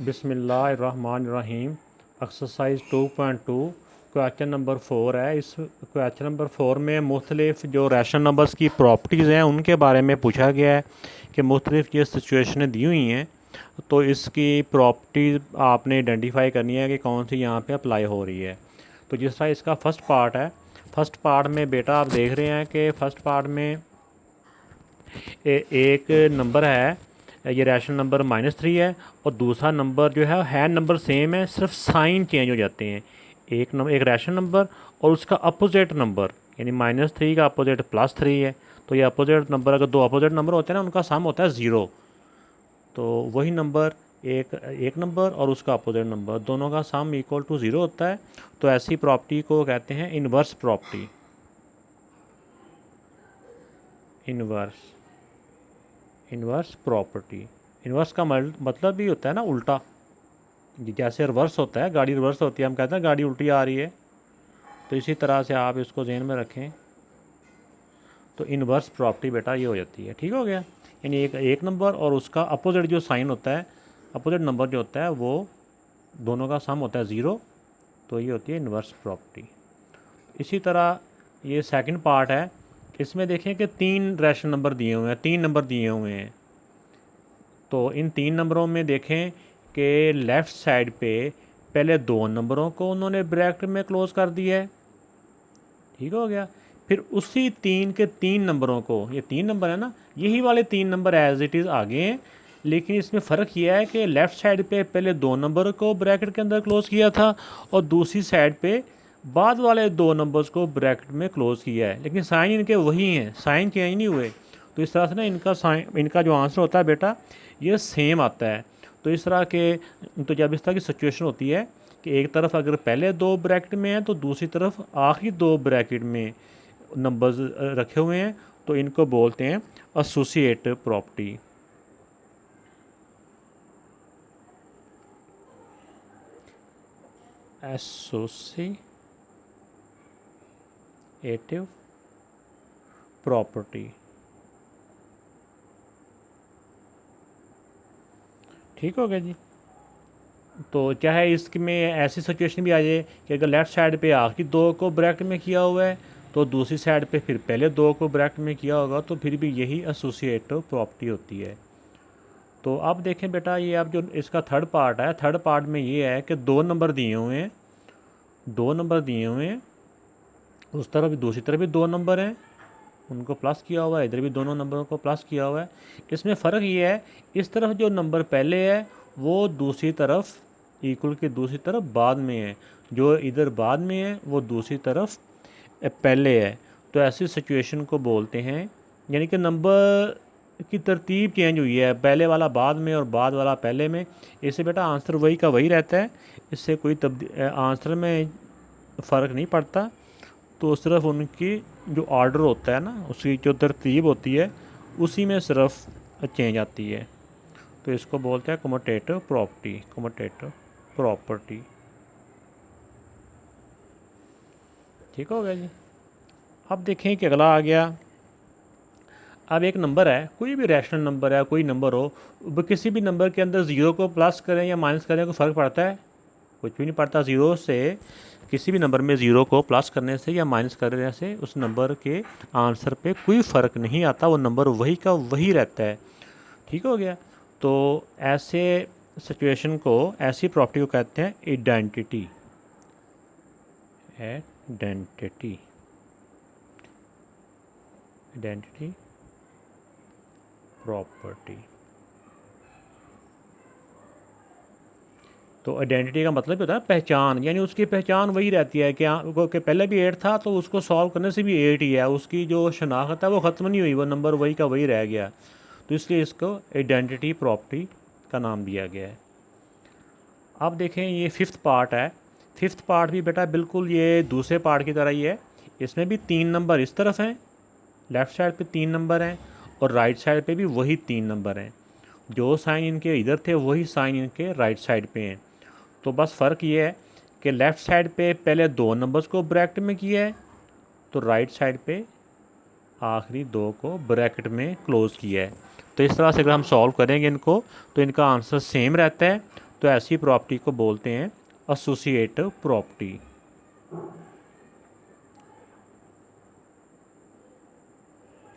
बिस्मिल्लाहिर्रहमानिर्रहीम। Exercise 2.2 question number 4 है। इस क्वेश्चन नंबर 4 में मुख्तलिफ जो रैशनल नंबर्स की प्रॉपर्टीज़ हैं उनके बारे में पूछा गया है कि मुख्तलिफ ये सिचुएशनें दी हुई हैं, तो इसकी प्रॉपर्टीज़ आपने आइडेंटिफाई करनी है कि कौन सी यहाँ पे अप्लाई हो रही है। तो जिस तरह इसका फ़र्स्ट पार्ट है, फ़र्स्ट पार्ट में बेटा आप देख रहे हैं कि फ़र्स्ट पार्ट में एक नंबर है, ये रैशनल नंबर -3 है, और दूसरा नंबर जो है नंबर सेम है, सिर्फ साइन चेंज हो जाते हैं। एक रैशनल नंबर और उसका अपोजिट नंबर, यानी -3 का अपोजिट +3 है। तो ये अपोजिट नंबर, अगर दो अपोजिट नंबर होते हैं ना, उनका सम होता है 0। तो वही नंबर एक नंबर और उसका अपोजिट नंबर, दोनों का सम इक्वल टू 0 होता है। तो ऐसी प्रॉपर्टी को कहते हैं inverse property. Inverse property, inverse का मतलब भी होता है ना उल्टा। जैसे रिवर्स होता है, गाड़ी रिवर्स होती है, हम कहते हैं गाड़ी उल्टी आ रही है, तो इसी तरह से आप इसको ज़हन में रखें। तो इन्वर्स प्रॉपर्टी बेटा ये हो जाती है। ठीक हो गया, यानी एक नंबर और उसका अपोजिट जो साइन होता है, अपोजिट नंबर जो होता है, वो दोनों का सम होता है 0। तो ये होती है इन्वर्स प्रॉपर्टी। इसी तरह ये सेकंड पार्ट है, इसमें देखें कि 3 रैशनल नंबर दिए हुए हैं, 3 नंबर दिए हुए हैं। तो इन 3 नंबरों में देखें कि लेफ़्ट साइड पे पहले 2 नंबरों को उन्होंने ब्रैकेट में क्लोज़ कर दिया है। ठीक हो गया। फिर उसी 3 के 3 नंबरों को, ये 3 नंबर है ना, यही वाले 3 नंबर एज इट इज़ आगे हैं, लेकिन इसमें फ़र्क यह है कि लेफ़्ट साइड पे पहले 2 नंबर को ब्रैकेट के अंदर क्लोज़ किया था, और दूसरी साइड पे बाद वाले 2 नंबर्स को ब्रैकेट में क्लोज़ किया है, लेकिन साइन इनके वही हैं, साइन चेंज नहीं हुए। तो इस तरह से ना इनका जो आंसर होता है बेटा, ये सेम आता है। तो इस तरह के, तो जब इस तरह की सिचुएशन होती है कि एक तरफ अगर पहले 2 ब्रैकेट में हैं, तो दूसरी तरफ आखिरी 2 ब्रैकेट में नंबर्स रखे हुए हैं, तो इनको बोलते हैं एसोसिएट प्रॉपर्टी। Associative property. ठीक हो गया जी। तो चाहे इसमें ऐसी सिचुएशन भी आ जाए कि अगर लेफ़्ट साइड पे आखिरी 2 को ब्रैकेट में किया हुआ है, तो दूसरी साइड पे फिर पहले 2 को ब्रैकेट में किया होगा, तो फिर भी यही एसोसिएटिव प्रॉपर्टी होती है। तो अब देखें बेटा, ये अब जो इसका थर्ड पार्ट है, थर्ड पार्ट में ये है कि 2 नंबर दिए हुए हैं, 2 नंबर दिए हुए हैं, उस तरफ दूसरी तरफ भी 2 नंबर हैं, उनको प्लस किया हुआ है, इधर भी दोनों नंबरों को प्लस किया हुआ है। इसमें फ़र्क ये है, इस तरफ जो नंबर पहले है वो दूसरी तरफ, इक्वल की दूसरी तरफ बाद में है, जो इधर बाद में है वो दूसरी तरफ पहले है। तो ऐसी सिचुएशन को बोलते हैं, यानी कि नंबर की तरतीब चेंज हुई है, पहले वाला बाद में और बाद वाला पहले में। इससे बेटा आंसर वही का वही रहता है, इससे कोई आंसर में फ़र्क नहीं पड़ता। तो सिर्फ उनकी जो ऑर्डर होता है ना, उसकी जो तरतीब होती है, उसी में सिर्फ चेंज आती है। तो इसको बोलते हैं कम्यूटेटिव प्रॉपर्टी, कम्यूटेटिव प्रॉपर्टी। ठीक हो गया जी। अब देखें कि अगला आ गया। अब एक नंबर है, कोई भी रैशनल नंबर है, कोई नंबर हो, किसी भी नंबर के अंदर 0 को प्लस करें या माइनस करें, कोई फ़र्क पड़ता है? कुछ भी नहीं पड़ता। 0 से, किसी भी नंबर में 0 को प्लस करने से या माइनस करने से उस नंबर के आंसर पे कोई फ़र्क नहीं आता, वो नंबर वही का वही रहता है। ठीक हो गया। तो ऐसे सिचुएशन को, ऐसी प्रॉपर्टी को कहते हैं आइडेंटिटी। Identity, identity property. तो आइडेंटिटी का मतलब होता है पहचान, यानी उसकी पहचान वही रहती है कि पहले भी 8 था, तो उसको सॉल्व करने से भी 8 ही है, उसकी जो शनाख्त है वो ख़त्म नहीं हुई, वो नंबर वही का वही रह गया। तो इसलिए इसको आइडेंटिटी प्रॉपर्टी का नाम दिया गया है। अब देखें, ये 5th पार्ट है। 5th पार्ट भी बेटा बिल्कुल ये दूसरे पार्ट की तरह ही है। इसमें भी 3 नंबर इस तरफ हैं, लेफ़्ट साइड पे 3 नंबर हैं, और राइट साइड पे भी वही 3 नंबर हैं। जो साइन इनके इधर थे वही साइन इनके राइट साइड पे हैं। तो बस फ़र्क ये है कि लेफ़्ट साइड पे पहले 2 नंबर्स को ब्रैकेट में किया है, तो राइट साइड पे आखिरी 2 को ब्रैकेट में क्लोज़ किया है। तो इस तरह से अगर हम सॉल्व करेंगे इनको, तो इनका आंसर सेम रहता है। तो ऐसी प्रॉपर्टी को बोलते हैं एसोसिएटिव प्रॉपर्टी।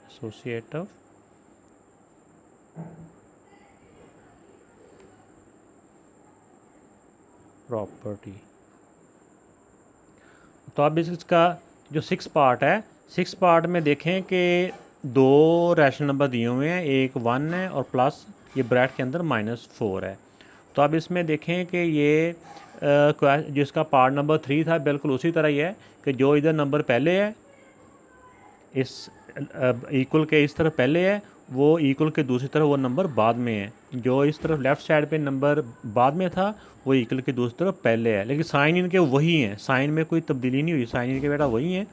Associative property. तो अब इसका जो 6 पार्ट है, 6 पार्ट में देखें कि 2 रैशनल नंबर दिए हुए हैं, एक 1 है और प्लस ये ब्रैकेट के अंदर -4 है। तो अब इसमें देखें कि ये जिसका पार्ट नंबर 3 था बिल्कुल उसी तरह ही है कि जो इधर नंबर पहले है इस इक्वल के इस तरफ पहले है, वो इक्वल के दूसरी तरफ वो नंबर बाद में है। जो इस तरफ लेफ़्ट साइड पे नंबर बाद में था वो इक्वल के दूसरी तरफ पहले है, लेकिन साइन इनके वही हैं, साइन में कोई तब्दीली नहीं हुई, साइन इनके बेटा वही हैं।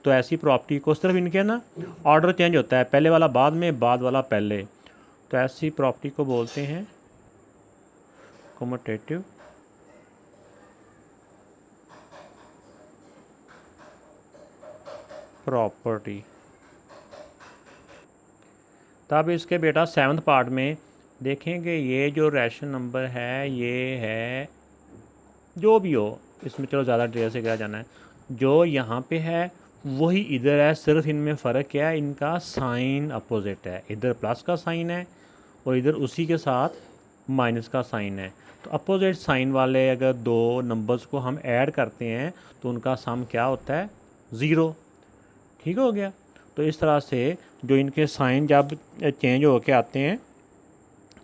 तो ऐसी प्रॉपर्टी को उस तरफ इनके ना ऑर्डर चेंज होता है, पहले वाला बाद में, बाद वाला पहले। तो ऐसी प्रॉपर्टी को बोलते हैं कम्यूटेटिव प्रॉपर्टी। तब इसके बेटा 7th पार्ट में देखेंगे ये जो रैशनल नंबर है ये है, जो भी हो इसमें चलो ज़्यादा डिटेल से क्या जाना है, जो यहाँ पे है वही इधर है, सिर्फ इनमें फ़र्क क्या है, इनका साइन अपोजिट है, इधर प्लस का साइन है और इधर उसी के साथ माइनस का साइन है। तो अपोजिट साइन वाले अगर 2 नंबर्स को हम ऐड करते हैं तो उनका सम क्या होता है, 0। ठीक हो गया। तो इस तरह से जो इनके साइन जब चेंज हो के आते हैं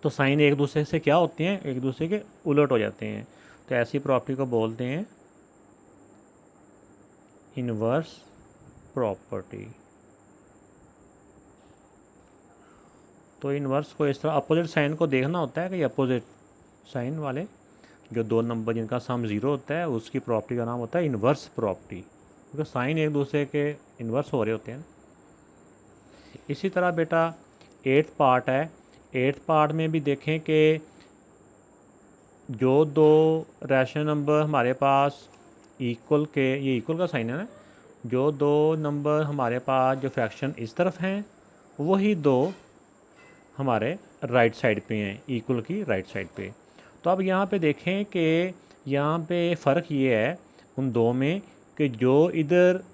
तो साइन एक दूसरे से क्या होते हैं, एक दूसरे के उलट हो जाते हैं। तो ऐसी प्रॉपर्टी को बोलते हैं इनवर्स प्रॉपर्टी। तो इनवर्स को इस तरह अपोजिट साइन को देखना होता है कि अपोजिट साइन वाले जो 2 नंबर जिनका सम 0 होता है उसकी प्रॉपर्टी का नाम होता है इनवर्स प्रॉपर्टी, क्योंकि साइन एक दूसरे के इनवर्स हो रहे होते हैं। इसी तरह बेटा 8th पार्ट है, 8th पार्ट में भी देखें कि जो 2 रैशनल नंबर हमारे पास इक्वल के, ये इक्वल का साइन है ना, जो 2 नंबर हमारे पास जो फ्रैक्शन इस तरफ हैं वही 2 हमारे राइट साइड पे हैं, इक्वल की राइट साइड पे। तो अब यहाँ पे देखें कि यहाँ पे फ़र्क ये है उन 2 में कि जो इधर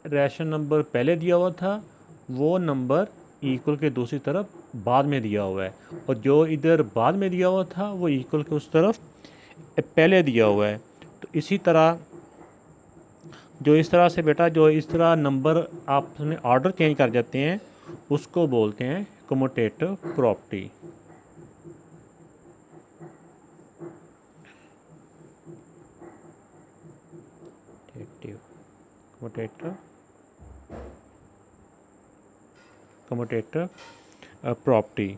रैशनल नंबर पहले दिया हुआ था वो नंबर इक्वल के दूसरी तरफ बाद में दिया हुआ है, और जो इधर बाद में दिया हुआ था वो इक्वल के उस तरफ पहले दिया हुआ है। तो इसी तरह जो इस तरह से बेटा जो इस तरह नंबर आपस में ऑर्डर चेंज कर जाते हैं उसको बोलते हैं कम्यूटेटिव प्रॉपर्टी। Commutative property.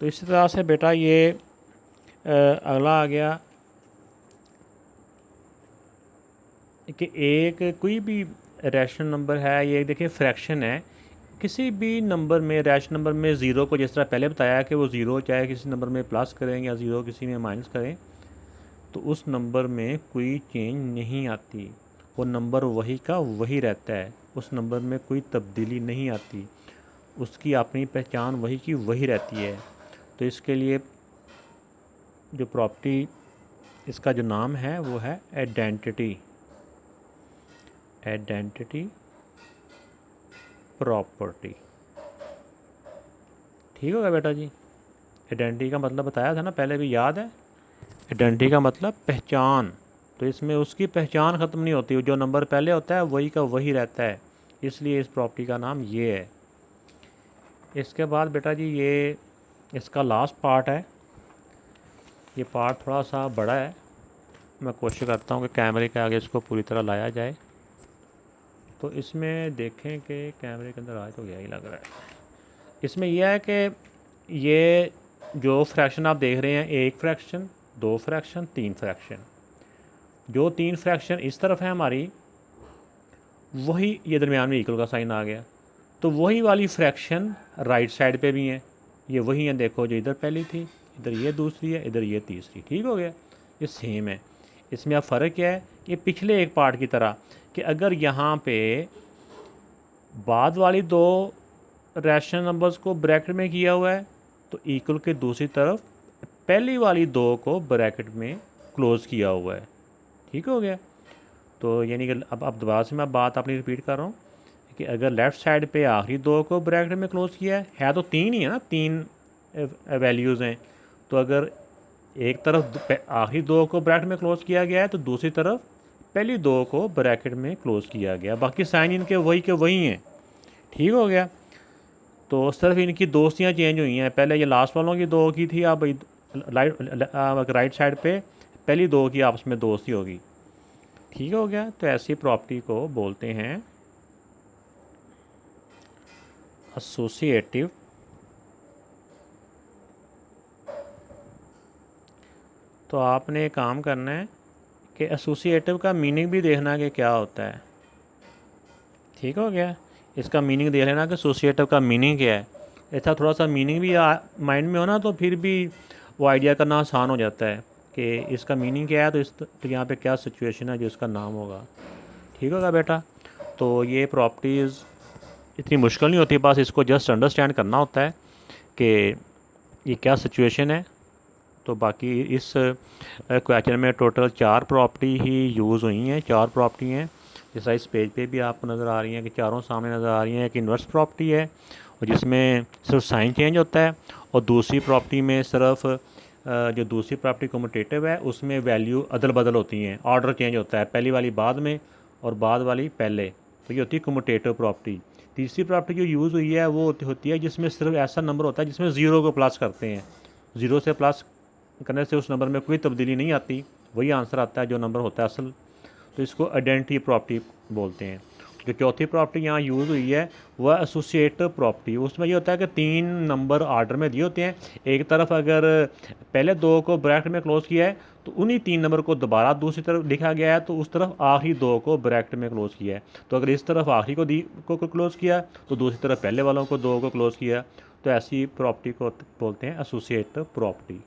तो इसी तरह से बेटा ये अगला आ गया कि एक कोई भी रैशनल नंबर है, ये देखिए फ्रैक्शन है, किसी भी नंबर में रैशनल नंबर में 0 को जिस तरह पहले बताया कि वो 0 चाहे किसी नंबर में प्लस करें या 0 किसी में माइनस करें तो उस नंबर में कोई चेंज नहीं आती, वो नंबर वही का वही रहता है, उस नंबर में कोई तब्दीली नहीं आती, उसकी अपनी पहचान वही की वही रहती है। तो इसके लिए जो प्रॉपर्टी इसका जो नाम है वो है आइडेंटिटी, आइडेंटिटी प्रॉपर्टी। ठीक होगा बेटा जी। आइडेंटिटी का मतलब बताया था ना पहले भी, याद है, आइडेंटिटी का मतलब पहचान। तो इसमें उसकी पहचान ख़त्म नहीं होती, जो नंबर पहले होता है वही का वही रहता है, इसलिए इस प्रॉपर्टी का नाम ये है। इसके बाद बेटा जी ये इसका लास्ट पार्ट है, ये पार्ट थोड़ा सा बड़ा है, मैं कोशिश करता हूँ कि कैमरे के आगे इसको पूरी तरह लाया जाए। तो इसमें देखें कि कैमरे के अंदर आए तो यही लग रहा है। इसमें यह है कि ये जो फ्रैक्शन आप देख रहे हैं, 1 फ्रैक्शन, 2 फ्रैक्शन, 3 फ्रैक्शन, जो 3 फ्रैक्शन इस तरफ है हमारी वही ये दरमियान में इक्वल का साइन आ गया, तो वही वाली फ्रैक्शन राइट साइड पे भी हैं, ये वही हैं, देखो जो इधर पहली थी इधर ये दूसरी है इधर ये तीसरी। ठीक हो गया, ये सेम है। इसमें अब फ़र्क क्या है, ये पिछले एक पार्ट की तरह कि अगर यहाँ पे बाद वाली 2 रैशनल नंबर्स को ब्रैकेट में किया हुआ है तो इक्वल के दूसरी तरफ पहली वाली दो को ब्रैकेट में क्लोज़ किया हुआ है। ठीक हो गया। तो यानी कि अब दोबारा से मैं बात अपनी रिपीट कर रहा हूँ कि अगर लेफ़्ट साइड पे आखिरी दो को ब्रैकेट में क्लोज़ किया है तो तीन ही है ना, तीन वैल्यूज़ हैं। तो अगर एक तरफ आखिरी दो को ब्रैकेट में क्लोज़ किया गया है तो दूसरी तरफ पहली दो को ब्रैकेट में क्लोज़ किया गया, बाकी साइन इनके वही के वही हैं। ठीक हो गया। तो सिर्फ इनकी दोस्तियाँ चेंज हुई हैं, पहले ये लास्ट वालों की दो की थी, अब राइट साइड पे पहली दो की आपस में दोस्ती होगी। ठीक हो गया। तो ऐसी प्रॉपर्टी को बोलते हैं एसोसिएटिव तो आपने एक काम करना है कि एसोसिएटिव का मीनिंग भी देखना कि क्या होता है। ठीक हो गया। इसका मीनिंग देख लेना कि एसोसिएटिव का मीनिंग क्या है। ऐसा थोड़ा सा मीनिंग भी माइंड में हो ना तो फिर भी वो आइडिया करना आसान हो जाता है कि इसका मीनिंग क्या है, तो यहाँ पे क्या सिचुएशन है जो इसका नाम होगा। ठीक होगा बेटा। तो ये प्रॉपर्टीज़ इतनी मुश्किल नहीं होती, बस इसको जस्ट अंडरस्टैंड करना होता है कि ये क्या सिचुएशन है। तो बाकी इस क्वेश्चन में टोटल 4 प्रॉपर्टी ही यूज़ हुई हैं, 4 प्रॉपर्टी हैं जैसा इस पेज पे भी आपको नज़र आ रही हैं कि चारों सामने नज़र आ रही हैं। एक इन्वर्स प्रॉपर्टी है और जिसमें सिर्फ साइन चेंज होता है, और दूसरी प्रॉपर्टी में सिर्फ जो दूसरी प्रॉपर्टी कम्यूटेटिव है उसमें वैल्यू अदल बदल होती हैं, ऑर्डर चेंज होता है, पहली वाली बाद में और बाद वाली पहले। तो ये होती है कम्यूटेटिव प्रॉपर्टी। तीसरी प्रॉपर्टी जो यूज़ हुई है वो होती है जिसमें सिर्फ ऐसा नंबर होता है जिसमें ज़ीरो को प्लस करते हैं, ज़ीरो से प्लस करने से उस नंबर में कोई तब्दीली नहीं आती, वही आंसर आता है जो नंबर होता है असल। तो इसको आइडेंटिटी प्रॉपर्टी बोलते हैं। जो चौथी प्रॉपर्टी यहाँ यूज़ हुई है वह एसोसिएटिव प्रॉपर्टी। उसमें ये होता है कि 3 नंबर आर्डर में दिए होते हैं, एक तरफ अगर पहले दो को ब्रैकेट में क्लोज़ किया है तो उन्हीं 3 नंबर को दोबारा दूसरी तरफ लिखा गया है, तो उस तरफ आखिरी दो को ब्रैकेट में क्लोज़ किया है। तो अगर इस तरफ आखिरी को क्लोज़ किया तो दूसरी तरफ पहले वालों को दो को क्लोज़ किया। तो ऐसी प्रॉपर्टी को बोलते हैं एसोसिएटिव प्रॉपर्टी।